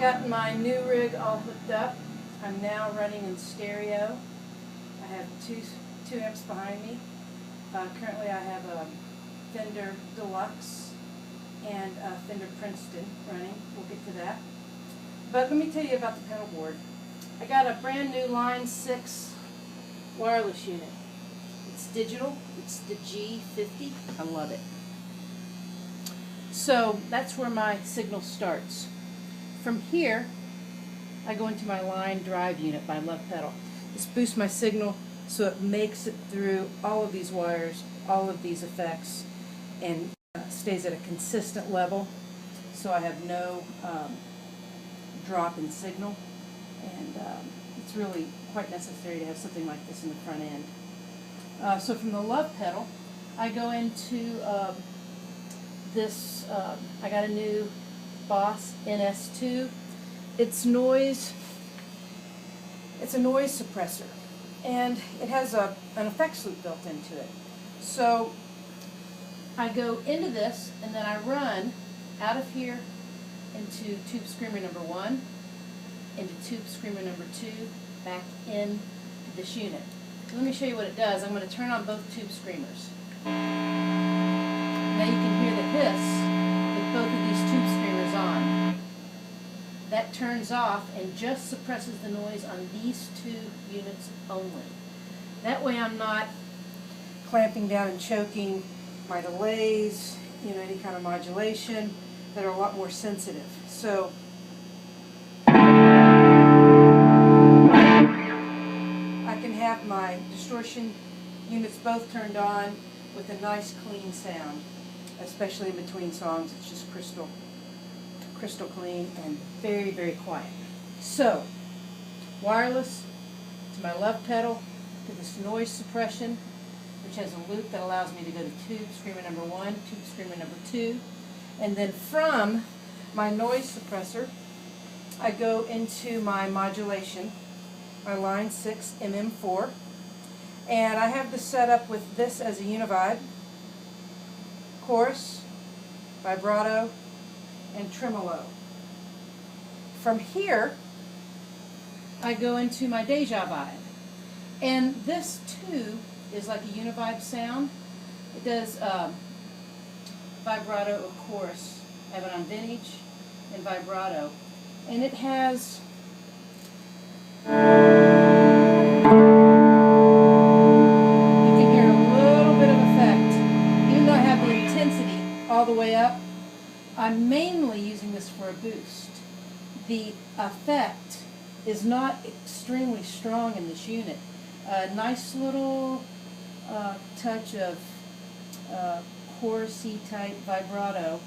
got my new rig all hooked up. I'm now running in stereo. I have two amps behind me. Currently I have a Fender Deluxe and a Fender Princeton running. We'll get to that. But let me tell you about the pedal board. I got a brand new Line 6 wireless unit. It's digital. It's the G50. I love it. So that's where my signal starts. From here, I go into my line drive unit by left pedal. This boosts my signal so it makes it through all of these wires, all of these effects, and stays at a consistent level, so I have no drop in signal. And it's really quite necessary to have something like this in the front end. So from the love pedal, I go into this, I got a new Boss NS2. It's a noise suppressor, and it has an effects loop built into it. So I go into this, and then I run out of here into Tube Screamer number 1, into Tube Screamer number 2, back into this unit. Let me show you what it does. I'm going to turn on both Tube Screamers. Now you can hear the hiss with both of these Tube Screamers on. That turns off and just suppresses the noise on these two units only. That way I'm not clamping down and choking my delays, any kind of modulation that are a lot more sensitive. So I can have my distortion units both turned on with a nice clean sound, especially in between songs. It's just crystal clean and very, very quiet. So wireless to my left pedal, to this noise suppression, which has a loop that allows me to go to Tube Screamer number 1, Tube Screamer number 2, and then from my noise suppressor I go into my modulation, my Line 6 MM4, and I have this set up with this as a univibe, chorus, vibrato, and tremolo. From here I go into my Deja Vibe, and this too is like a univibe sound. It does vibrato, of course. I have it on vintage and vibrato, and it has you can hear a little bit of effect. Even though I have the intensity all the way up, I'm mainly using this for a boost. The effect is not extremely strong in this unit. A nice little touch of chorusy type vibrato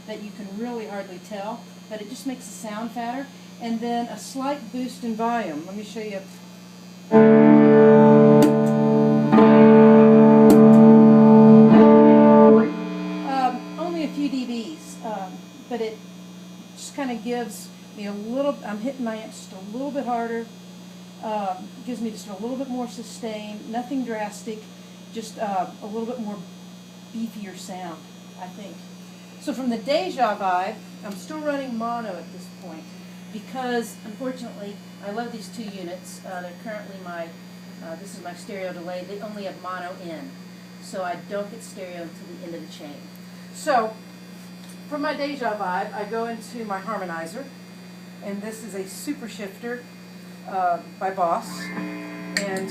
that you can really hardly tell, but it just makes the sound fatter. And then a slight boost in volume. Let me show you. Only a few dBs, but it just kind of gives me a little, I'm hitting my amps just a little bit harder, gives me just a little bit more sustain, nothing drastic, just a little bit more beefier sound, I think. So from the Deja Vibe, I'm still running mono at this point because, unfortunately, I love these two units. They're currently this is my stereo delay. They only have mono in, so I don't get stereo until the end of the chain. So from my Deja Vibe, I go into my Harmonizer, and this is a super shifter by Boss, and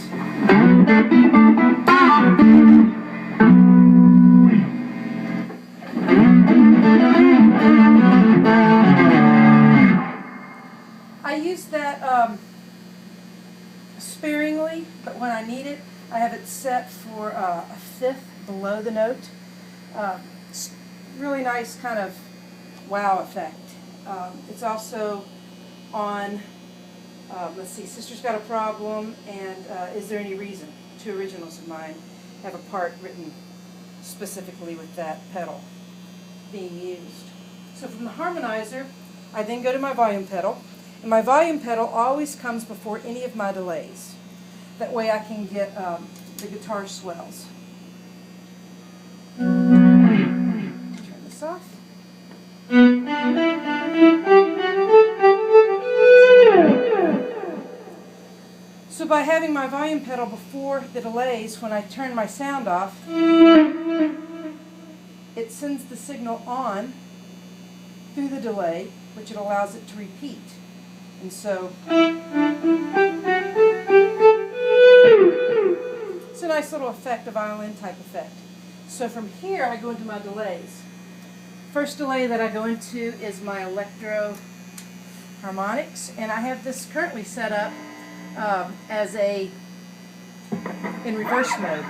I use that sparingly, but when I need it, I have it set for a fifth below the note. It's really nice kind of wow effect. It's also on, let's see, Sister's Got a Problem and Is There Any Reason? Two originals of mine have a part written specifically with that pedal being used. So from the Harmonizer, I then go to my volume pedal, and my volume pedal always comes before any of my delays. That way I can get the guitar swells. Turn this off. by having my volume pedal before the delays, when I turn my sound off, it sends the signal on through the delay, which it allows it to repeat. And so it's a nice little effect, a violin type effect. So from here I go into my delays. First delay that I go into is my Electro-Harmonix, and I have this currently set up as in reverse mode.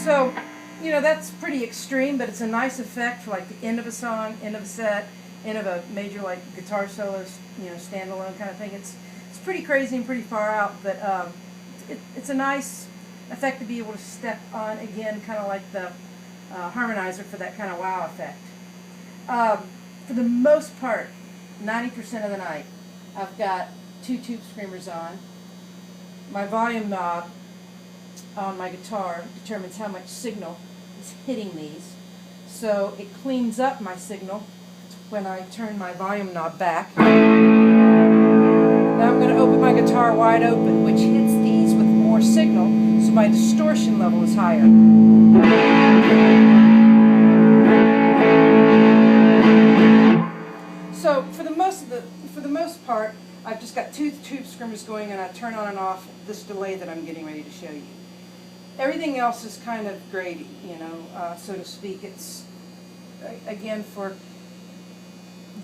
So, you know, that's pretty extreme, but it's a nice effect for like the end of a song, end of a set, end of a major like guitar solo, you know, standalone kind of thing. It's pretty crazy and pretty far out, but it's a nice effect to be able to step on again, kind of like the Harmonizer for that kind of wow effect. For the most part, 90% of the night, I've got 2 tube screamers on. My volume knob on my guitar determines how much signal is hitting these. So it cleans up my signal when I turn my volume knob back. Now I'm going to open my guitar wide open, which hits these with more signal, so my distortion level is higher. So for the most part, I've just got 2 tube screamers going, and I turn on and off this delay that I'm getting ready to show you. Everything else is kind of gravy, you know, so to speak. It's, again, for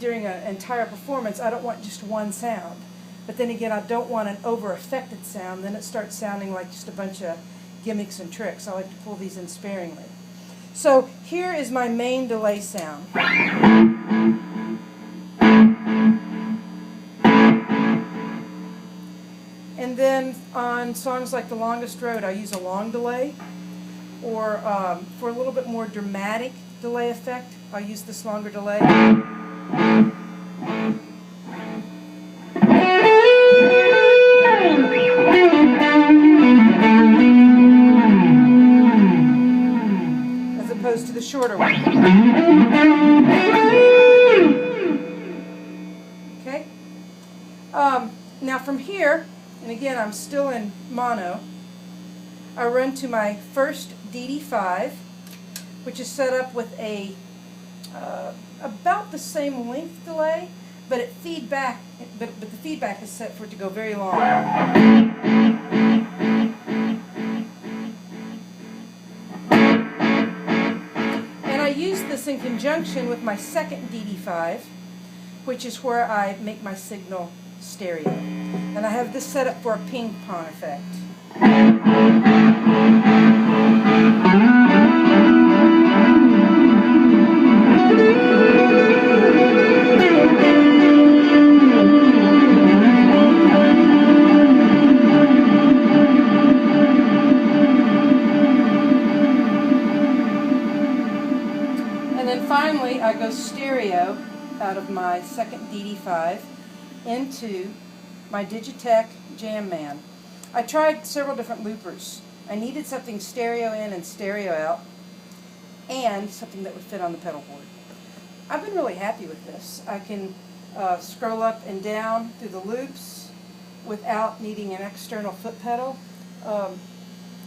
during an entire performance, I don't want just one sound. But then again, I don't want an over-affected sound. Then it starts sounding like just a bunch of gimmicks and tricks. I like to pull these in sparingly. So here is my main delay sound. And then on songs like The Longest Road, I use a long delay, or for a little bit more dramatic delay effect, I'll use this longer delay. As opposed to the shorter one. Okay? Now from here, and again, I'm still in mono, I run to my first DD5, which is set up with a about the same length delay, but the feedback is set for it to go very long. And I use this in conjunction with my second DD5, which is where I make my signal stereo. And I have this set up for a ping pong effect. And then finally I go stereo out of my second DD5 into my Digitech Jam Man. I tried several different loopers. I needed something stereo in and stereo out, and something that would fit on the pedal board. I've been really happy with this. I can scroll up and down through the loops without needing an external foot pedal.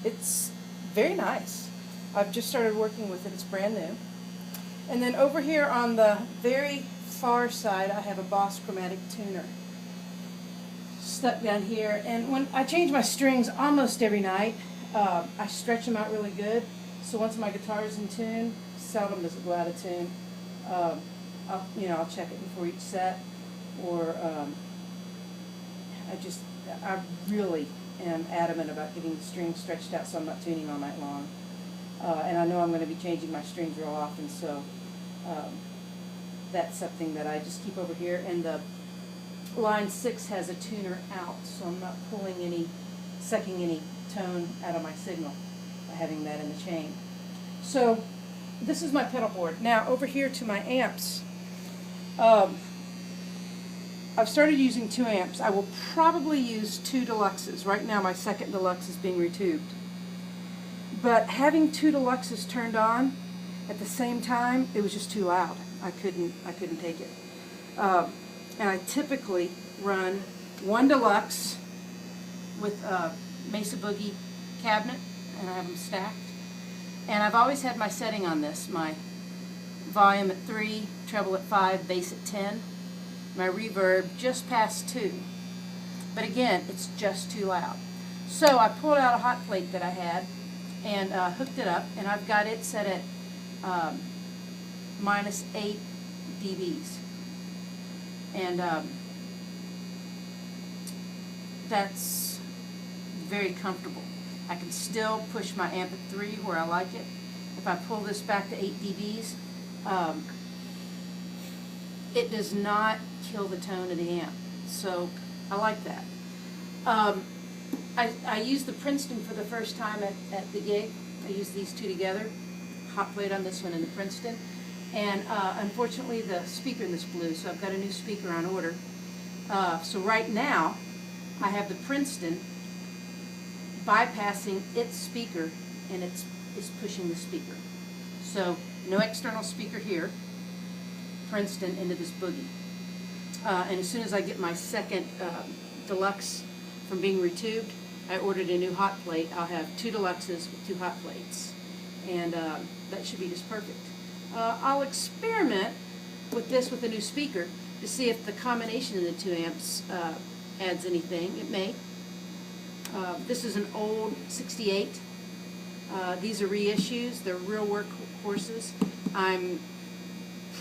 It's very nice. I've just started working with it. It's brand new. And then over here on the very far side, I have a Boss Chromatic tuner stuck down here, and when I change my strings almost every night, I stretch them out really good, so once my guitar is in tune, seldom does it go out of tune. I'll check it before each set, or I really am adamant about getting the strings stretched out so I'm not tuning all night long. And I know I'm going to be changing my strings real often, so that's something that I just keep over here. And the line 6 has a tuner out, so I'm not sucking any tone out of my signal by having that in the chain. So this is my pedal board. Now over here to my amps. I've started using 2 amps. I will probably use 2 Deluxes. Right now my second Deluxe is being retubed. But having 2 Deluxes turned on at the same time, it was just too loud. I couldn't take it. And I typically run 1 Deluxe with a Mesa Boogie cabinet, and I have them stacked. And I've always had my setting on this, my volume at 3, treble at 5, bass at 10, my reverb just past 2. But again, it's just too loud. So I pulled out a hot plate that I had and hooked it up, and I've got it set at minus 8 dBs. And that's very comfortable. I can still push my amp at 3 where I like it. If I pull this back to 8 dBs, it does not kill the tone of the amp. So I like that. I used the Princeton for the first time at the gig. I used these 2 together, hot plate on this one and the Princeton. And unfortunately the speaker in this blew, so I've got a new speaker on order. So right now I have the Princeton bypassing its speaker, and it's pushing the speaker. So no external speaker here, Princeton into this boogie. And as soon as I get my second Deluxe from being retubed, I ordered a new hot plate. I'll have 2 Deluxes with 2 hot plates, and that should be just perfect. I'll experiment with this with a new speaker to see if the combination of the 2 amps adds anything. It may. This is an old 68. These are reissues. They're real workhorses. I'm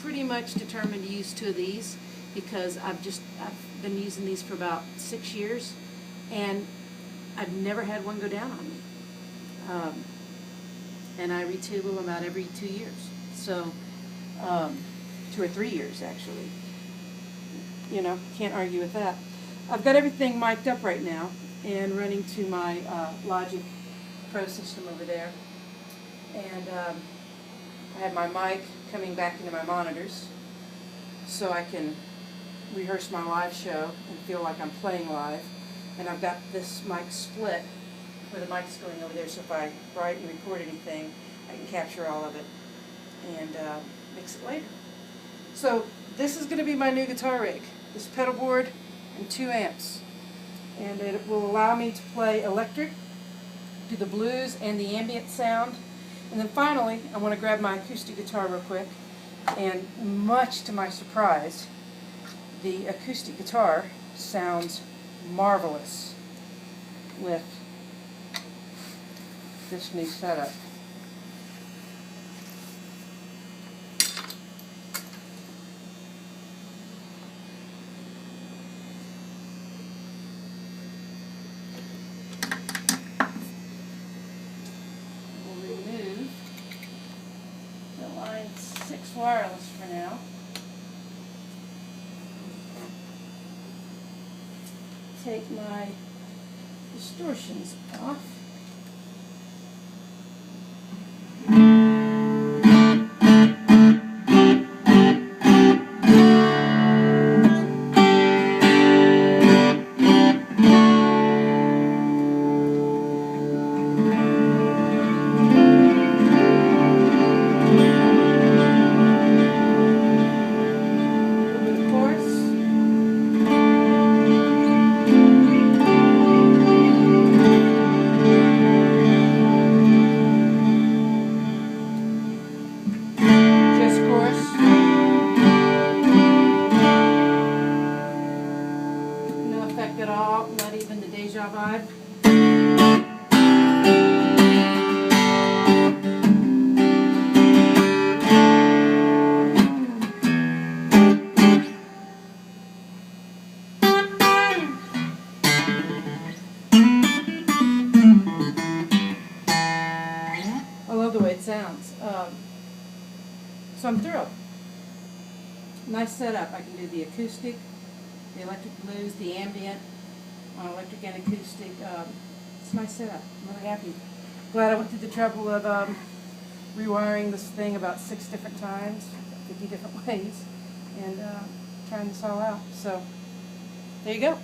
pretty much determined to use 2 of these because I've been using these for about 6 years, and I've never had one go down on me. And I retube them about every 2 years. So, 2 or 3 years actually. You know, can't argue with that. I've got everything mic'd up right now and running to my Logic Pro system over there. And I have my mic coming back into my monitors so I can rehearse my live show and feel like I'm playing live. And I've got this mic split where the mic's going over there, so if I write and record anything, I can capture all of it and mix it later. So this is going to be my new guitar rig, this pedal board and 2 amps. And it will allow me to play electric, do the blues and the ambient sound. And then finally, I want to grab my acoustic guitar real quick, and much to my surprise, the acoustic guitar sounds marvelous with this new setup. We'll remove the line 6 wireless for now. Take my distortions off. At all, not even the Deja vibe. I love the way it sounds. So I'm thrilled. Nice setup. I can do the acoustic, the electric blues, the ambient, on electric and acoustic. It's a nice setup. I'm really happy. Glad I went through the trouble of rewiring this thing about 6 different times, 50 different ways, and trying this all out. So there you go.